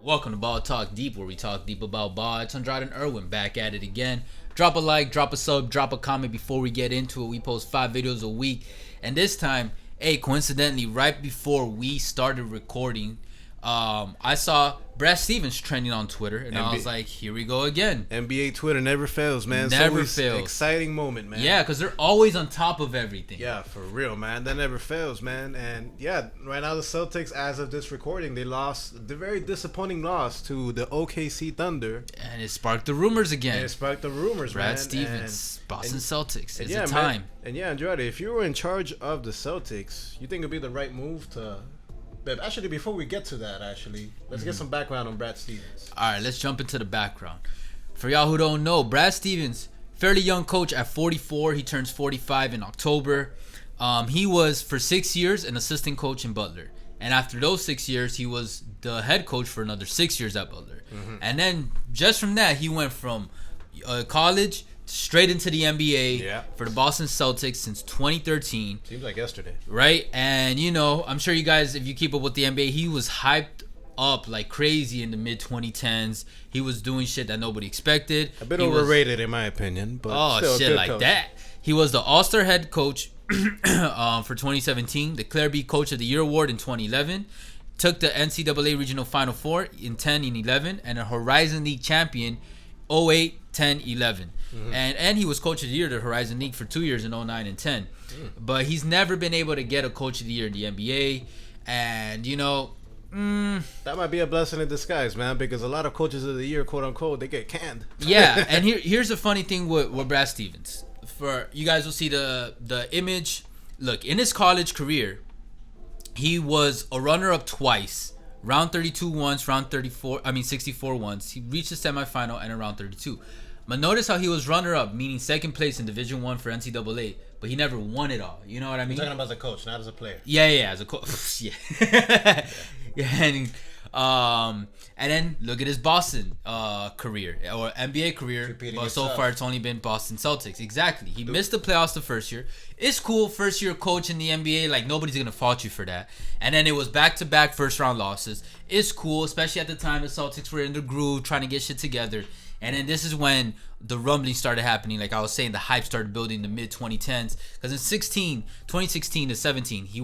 Welcome to Ball Talk Deep, where we talk deep about ball. It's Andrade and Irwin back at it again. Drop a like, drop a sub, drop a comment before we get into it. We post 5 videos a week. And this time, coincidentally, right before we started recording, I saw Brad Stevens trending on Twitter, and I was like, here we go again. NBA Twitter never fails, man. Never fails. Exciting moment, man. Yeah, because they're always on top of everything. Yeah, for real, man. That never fails, man. And yeah, right now the Celtics, as of this recording, they lost the very disappointing loss to the OKC Thunder. And it sparked the rumors again. And it sparked the rumors, Brad man. Stevens, Boston Celtics. It's yeah, time. Man, and yeah, Andrade, if you were in charge of the Celtics, you think it'd be the right move to... But actually, before we get to that, let's get some background on Brad Stevens. All right, let's jump into the background. For y'all who don't know, Brad Stevens, fairly young coach at 44. He turns 45 in October. He was, for 6 years, an assistant coach in Butler. And after those 6 years, he was the head coach for another 6 years at Butler. Mm-hmm. And then, just from that, he went from college straight into the NBA for the Boston Celtics since 2013. Seems like yesterday. Right? And, you know, I'm sure you guys, if you keep up with the NBA, he was hyped up like crazy in the mid-2010s. He was doing shit that nobody expected. A bit overrated, in my opinion. But still shit like coach. That. He was the All-Star head coach for 2017, the Claire B. Coach of the Year award in 2011, took the NCAA Regional Final Four in 10 and 11, and a Horizon League champion 08, 10, 11. Mm-hmm. And he was Coach of the Year to Horizon League for 2 years in 09 and 10. But he's never been able to get a Coach of the Year in the NBA. And, you know... that might be a blessing in disguise, man, because a lot of Coaches of the Year, quote-unquote, they get canned. Yeah, and here's the funny thing with Brad Stevens. For you guys will see the image. Look, in his college career, he was a runner-up twice. Round 32 once, 64 once. He reached the semifinal and a round 32. But notice how he was runner-up, meaning second place in Division I for NCAA, but he never won it all. You know what I mean? You're talking about as a coach, not as a player. Yeah, as a coach. And then look at his Boston career or NBA career. But so far, it's only been Boston Celtics. Exactly. He missed the playoffs the first year. It's cool, first year coach in the NBA. Like, nobody's gonna fault you for that. And then it was back-to-back first-round losses. It's cool, especially at the time the Celtics were in the groove, trying to get shit together. And then this is when the rumbling started happening. Like I was saying, the hype started building in the mid-2010s. Because in 2016 to 17, he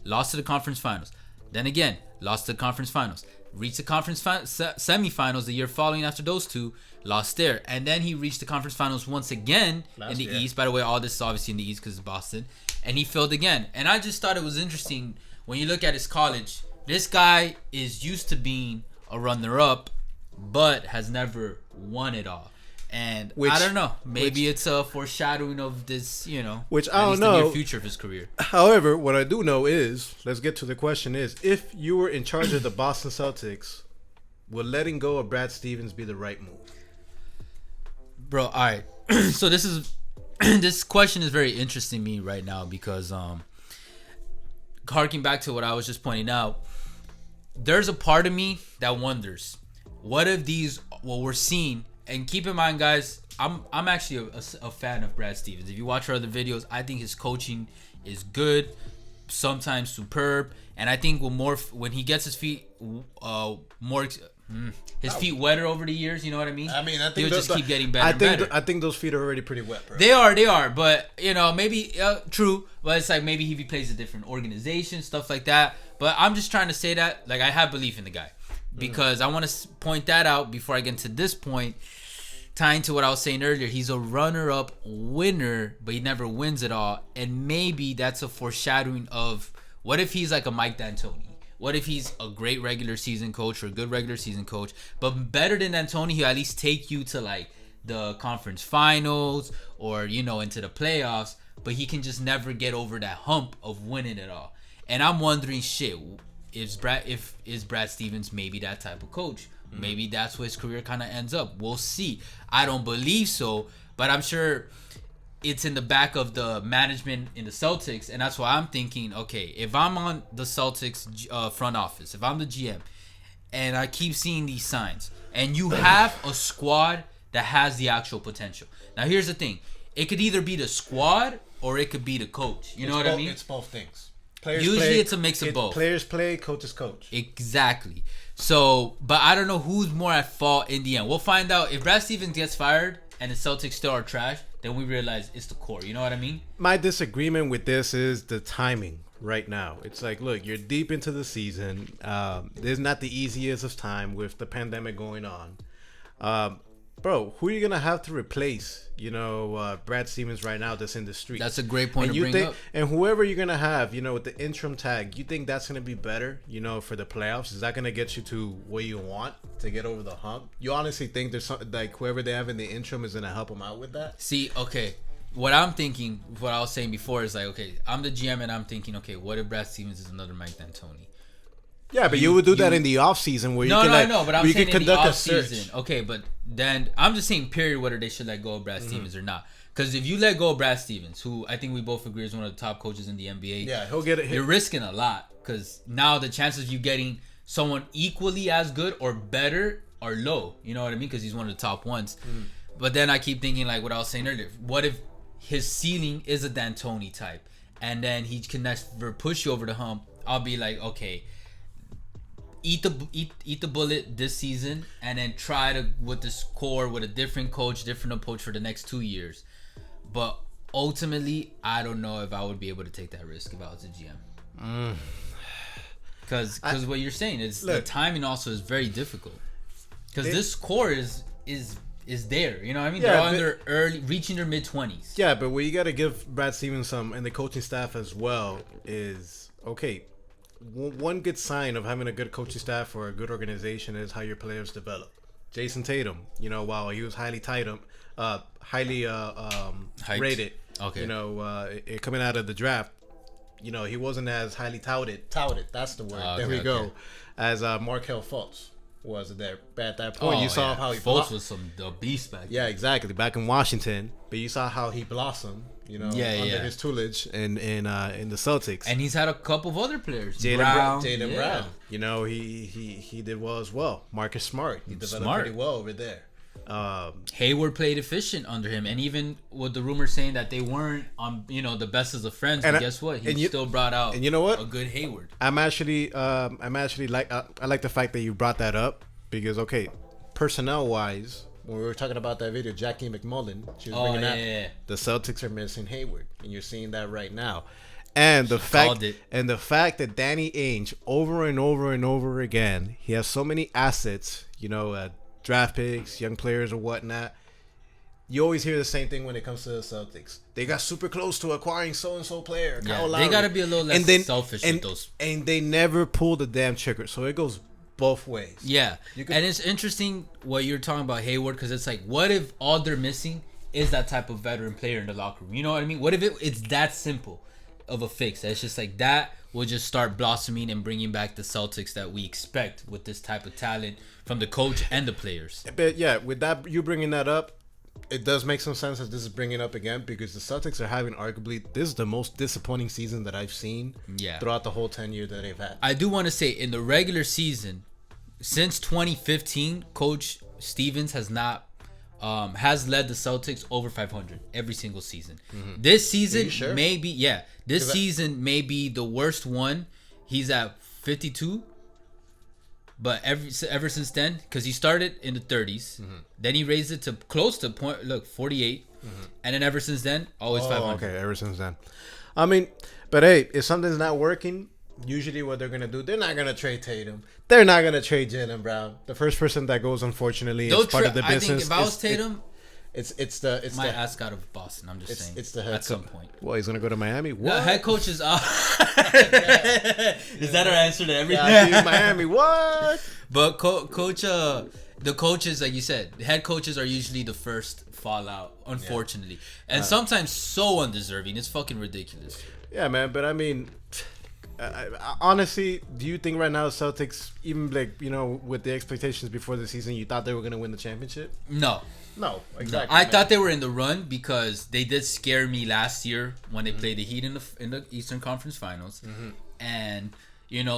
lost to the conference finals. Then again, lost to the conference finals. Reached the conference semifinals the year following after those two. Lost there. And then he reached the conference finals once again in the East. By the way, all this is obviously in the East because it's Boston. And he failed again. And I just thought it was interesting when you look at his college. This guy is used to being a runner-up, but has never won it all. And I don't know. Maybe it's a foreshadowing of this, you know, which I don't know, the near future of his career. However, what I do know is, let's get to the question is, if you were in charge of the Boston Celtics, would letting go of Brad Stevens be the right move? Bro, all right. So this question is very interesting to me right now because harking back to what I was just pointing out, there's a part of me that wonders, what if what we're seeing, and keep in mind, guys, I'm actually a fan of Brad Stevens. If you watch our other videos, I think his coaching is good, sometimes superb, and I think when he gets his feet feet wetter over the years, you know what I mean? I mean, I think he'll just keep getting better. I think those feet are already pretty wet, bro. They are, but you know, maybe true, but it's like maybe he plays a different organization, stuff like that. But I'm just trying to say that, like, I have belief in the guy. Because I want to point that out before I get to this point, tying to what I was saying earlier. He's a runner-up winner, but he never wins it all. And maybe that's a foreshadowing of what if he's like a Mike D'Antoni? What if he's a great regular season coach or a good regular season coach, but better than D'Antoni, he'll at least take you to like the conference finals or, you know, into the playoffs, but he can just never get over that hump of winning it all. And I'm wondering, shit, is Brad Stevens maybe that type of coach? Maybe that's where his career kind of ends up. We'll see. I don't believe so, but I'm sure it's in the back of the management in the Celtics, and that's why I'm thinking, okay, if I'm on the Celtics front office, if I'm the GM, and I keep seeing these signs, and you have a squad that has the actual potential. Now, here's the thing. It could either be the squad or it could be the coach. You know what I mean? It's both things. Usually it's a mix of both. Players play, coaches coach. Exactly. So, but I don't know who's more at fault in the end. We'll find out. If Brad Stevens gets fired and the Celtics still are trash, then we realize it's the core. You know what I mean? My disagreement with this is the timing right now. It's like, look, you're deep into the season. There's not the easiest of time with the pandemic going on. Bro, who are you gonna have to replace? Brad Stevens right now that's in the street. That's a great point to bring up. And whoever you're gonna have, with the interim tag, you think that's gonna be better? For the playoffs, is that gonna get you to where you want to get over the hump? You honestly think there's something like whoever they have in the interim is gonna help them out with that? See, okay. What I'm thinking, what I was saying before is like, okay, I'm the GM and I'm thinking, okay, what if Brad Stevens is another Mike D'Antoni? Yeah, but you would do that in the off season where you can I know, but I'm saying in the off search. season. Okay, but then I'm just saying, period, whether they should let go of Brad Stevens or not. Because if you let go of Brad Stevens, who I think we both agree is one of the top coaches in the NBA, yeah, he'll get it. You're risking a lot because now the chances of you getting someone equally as good or better are low. You know what I mean? Because he's one of the top ones. But then I keep thinking like what I was saying earlier. What if his ceiling is a D'Antoni type, and then he can never push you over the hump? I'll be like, okay. Eat the bullet this season and then try to with the score with a different coach, different approach for the next 2 years. But ultimately, I don't know if I would be able to take that risk if I was a GM. Because what you're saying is the timing also is very difficult. Because this core is there, you know what I mean? Yeah, they're reaching their mid-20s. Yeah, but what you got to give Brad Stevens some and the coaching staff as well is okay. One good sign of having a good coaching staff or a good organization is how your players develop. Jason Tatum, while he was highly rated, okay, coming out of the draft, he wasn't as highly touted. That's the word. There we go. As Markelle Fultz was there at that point. You saw how he Fultz was a beast back then. Yeah, exactly. Back in Washington, but you saw how he blossomed. Under his tutelage in the Celtics. And he's had a couple of other players. Jaylen Brown. He did well as well. Marcus Smart. He developed pretty well over there. Hayward played efficient under him, and even with the rumors saying that they weren't on, the best of friends. But guess what? He still brought out. And you know what? A good Hayward. I like the fact that you brought that up because personnel wise. When we were talking about that video, Jackie McMullen, she was bringing up the Celtics are missing Hayward, and you're seeing that right now. And the fact that Danny Ainge over and over and over again, he has so many assets, draft picks, young players or whatnot. You always hear the same thing when it comes to the Celtics. They got super close to acquiring so and so player. Yeah, they got to be a little less selfish with those. And they never pull the damn trigger, so it goes both ways. Yeah. And it's interesting what you're talking about Hayward because it's like, what if all they're missing is that type of veteran player in the locker room? You know what I mean? What if it's that simple of a fix? It's just like that will just start blossoming and bringing back the Celtics that we expect with this type of talent from the coach and the players. But yeah, with that, you bringing that up, it does make some sense that this is bringing up again because the Celtics are having arguably this is the most disappointing season that I've seen throughout the whole 10 years that they've had. I do want to say in the regular season, since 2015, Coach Stevens has not has led the Celtics over 500 every single season. Mm-hmm. This season may be the worst one. He's at 52. But ever since then, because he started in the 30s, then he raised it to close to 48, and then ever since then, always 500. Okay, ever since then. I mean, but hey, if something's not working, usually what they're gonna do, they're not gonna trade Tatum. They're not gonna trade Jaylen Brown. The first person that goes, unfortunately, is part of the business. I think if I was Tatum, it's my ass out of Boston. I'm just saying. It's the head at some point. Well, he's gonna go to Miami. What? No, head coach is off. Is that our answer to everything? Yeah, Miami. What? But the coaches, like you said, the head coaches are usually the first fallout, unfortunately, and sometimes so undeserving. It's fucking ridiculous. Yeah, man. But I mean, honestly, do you think right now the Celtics, even with the expectations before the season, you thought they were gonna win the championship? No, exactly. I thought they were in the run because they did scare me last year when they played the Heat in the Eastern Conference Finals, and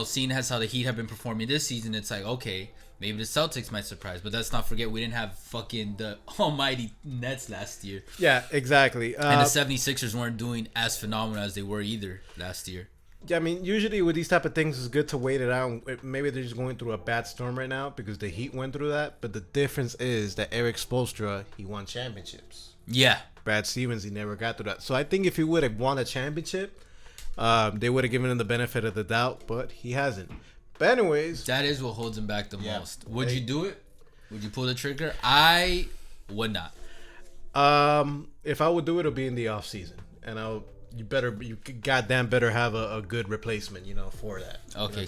seeing as how the Heat have been performing this season, it's like okay, maybe the Celtics might surprise. But let's not forget we didn't have fucking the almighty Nets last year. Yeah, exactly. And the 76ers weren't doing as phenomenal as they were either last year. Yeah, I mean, usually with these type of things, it's good to wait it out. Maybe they're just going through a bad storm right now because the Heat went through that. But the difference is that Eric Spoelstra, he won championships. Yeah. Brad Stevens, he never got through that. So I think if he would have won a championship, they would have given him the benefit of the doubt. But he hasn't. But anyways, that is what holds him back the most. Would you do it? Would you pull the trigger? I would not. If I would do it, it'll be in the off season, and you goddamn better have a good replacement, for that. Okay,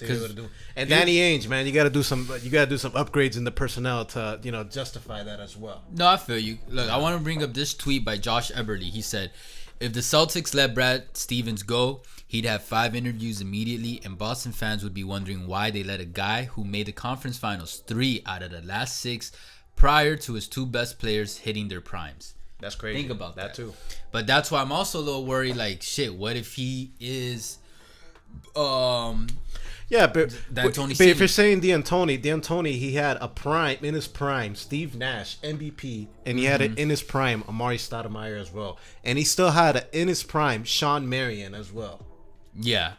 and Danny Ainge, man, you gotta do some upgrades in the personnel to justify that as well. No, I feel you. Look, I want to bring up this tweet by Josh Eberly. He said, "If the Celtics let Brad Stevens go, he'd have 5 interviews immediately, and Boston fans would be wondering why they let a guy who made the conference finals 3 out of the last 6 prior to his 2 best players hitting their primes." That's crazy. Think about that too. But that's why I'm also a little worried. Like, shit, what if he is, yeah, but if you're saying D'Antoni, he had a prime in his prime, Steve Nash, MVP, and he had it in his prime, Amari Stoudemire as well, and he still had it in his prime, Sean Marion as well. Yeah,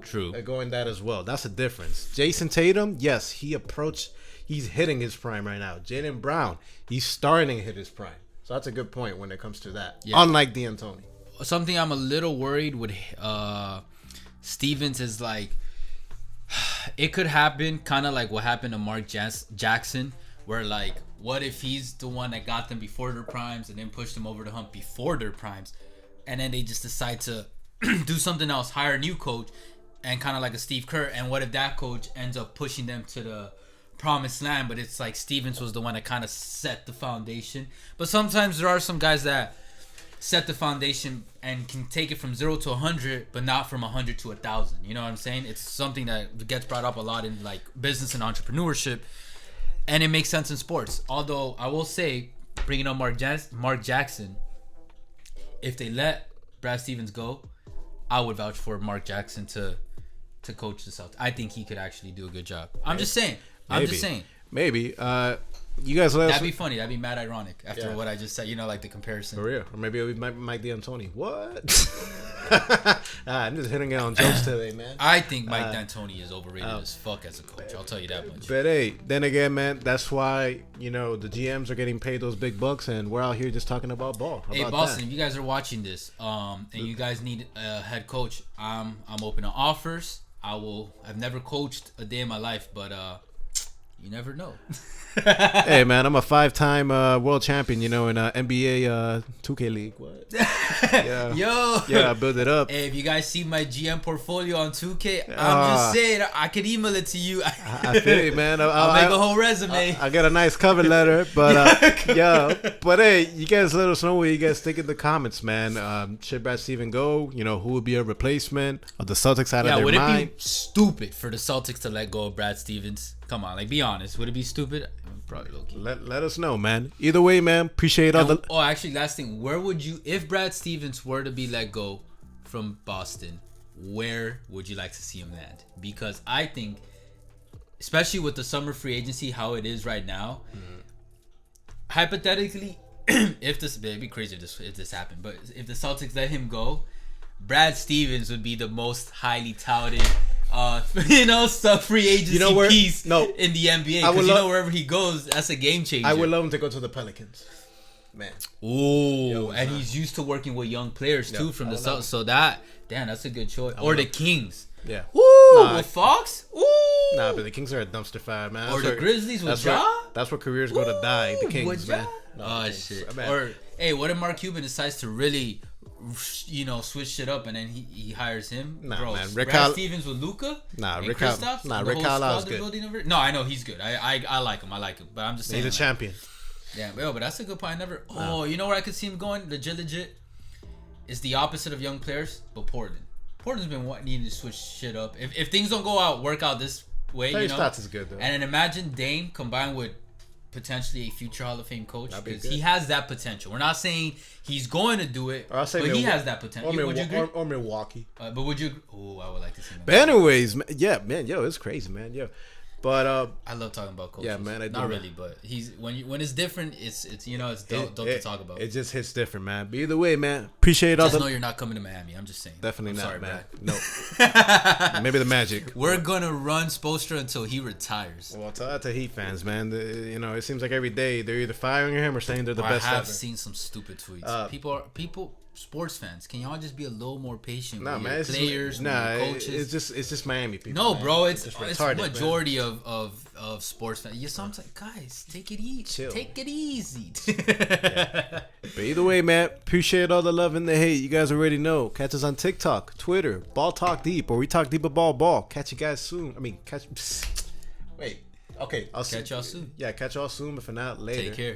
true. Going that as well. That's a difference. Jason Tatum, yes, he's hitting his prime right now. Jaylen Brown, he's starting to hit his prime. So that's a good point when it comes to that. Yeah. Unlike D'Antoni. Something I'm a little worried with Stevens is like, it could happen kind of like what happened to Mark Jackson, where like, what if he's the one that got them before their primes and then pushed them over the hump before their primes, and then they just decide to do something else, hire a new coach, and kind of like a Steve Kerr, and what if that coach ends up pushing them to the promised land, but it's like Stevens was the one that kind of set the foundation. But sometimes there are some guys that set the foundation and can take it from 0 to 100, but not from 100 to 1,000. You know what I'm saying? It's something that gets brought up a lot in like business and entrepreneurship, and it makes sense in sports. Although I will say, bringing up Mark Jackson, if they let Brad Stevens go, I would vouch for Mark Jackson to coach the Celtics. I think he could actually do a good job. I'm just saying. Maybe. You guys let us. That'd be funny. That'd be mad ironic after what I just said. Like the comparison. For real. Or maybe it'll be Mike D'Antoni. What? I'm just hitting it on jokes today, man. I think Mike D'Antoni is overrated as fuck as a coach. I'll tell you that much. But hey, then again, man, that's why the GMs are getting paid those big bucks, and we're out here just talking about ball. Hey, Boston, if you guys are watching this, and you guys need a head coach, I'm open to offers. I've never coached a day in my life, but you never know. Hey, man, I'm a 5-time world champion, in NBA 2K League. What? Yeah. Yo. Yeah, build it up. Hey, if you guys see my GM portfolio on 2K, I'm just saying, I could email it to you. I feel it, man. I'll make a whole resume. I got a nice cover letter, but yeah. But hey, you guys let us know what you guys think in the comments, man. Should Brad Stevens go? Who would be a replacement of the Celtics out of their mind? Yeah, would it be stupid for the Celtics to let go of Brad Stevens? Come on, be honest. Would it be stupid? Probably low key. Let us know, man. Either way, man. Appreciate all the. Oh, actually, last thing. Where would you, if Brad Stevens were to be let go from Boston, where would you like to see him land? Because I think, especially with the summer free agency, how it is right now, hypothetically, it'd be crazy if this happened, but if the Celtics let him go, Brad Stevens would be the most highly touted free agency piece in the NBA. Because wherever he goes, that's a game changer. I would love him to go to the Pelicans. Man. Ooh, and he's used to working with young players too from the South. So that's a good choice. Or the Kings. Yeah. Woo, with Fox? Ooh. Nah, but the Kings are a dumpster fire, man. Or the Grizzlies with Ja? That's where careers go to die. The Kings, man. Oh, shit. Or, hey, what if Mark Cuban decides to really switch shit up, and then he hires him? Nah, bro, man. Brad Stevens with Luka? Rick Carlisle's good. No, I know he's good. I like him. But I'm just saying. He's a champion. Yeah, but that's a good point. You know where I could see him going? Legit. It's the opposite of young players, but Portland. Portland's been needing to switch shit up. If things don't work out this way, stats is good though. And then imagine Dame combined with potentially a future Hall of Fame coach, because he has that potential. We're not saying he's going to do it, but he has that potential. Or Milwaukee. But would you? Oh, I would like to see him. But anyways, yeah, man, it's crazy, man, But I love talking about coaches. Yeah, man. Not really, but he's when it's different, it's dope to talk about. It just hits different, man. But either way, man, appreciate all the. Just know you're not coming to Miami. I'm just saying. Definitely not, sorry, man. No. Maybe the Magic. We're gonna run Spoelstra until he retires. Well, tell that to Heat fans, man. It seems like every day they're either firing him or saying they're the best. I have seen some stupid tweets. People. Sports fans, can y'all just be a little more patient with man, players, coaches? It's just Miami people. No, man. bro, it's retarded, majority of sports fans. You sometimes guys, take it easy. Chill. Take it easy. Yeah. But either way, man, appreciate all the love and the hate. You guys already know. Catch us on TikTok, Twitter, Ball Talk Deep, or we talk deep about ball. Catch you guys soon. Wait. Okay, I'll catch y'all soon. Yeah, catch y'all soon. But for now, later. Take care.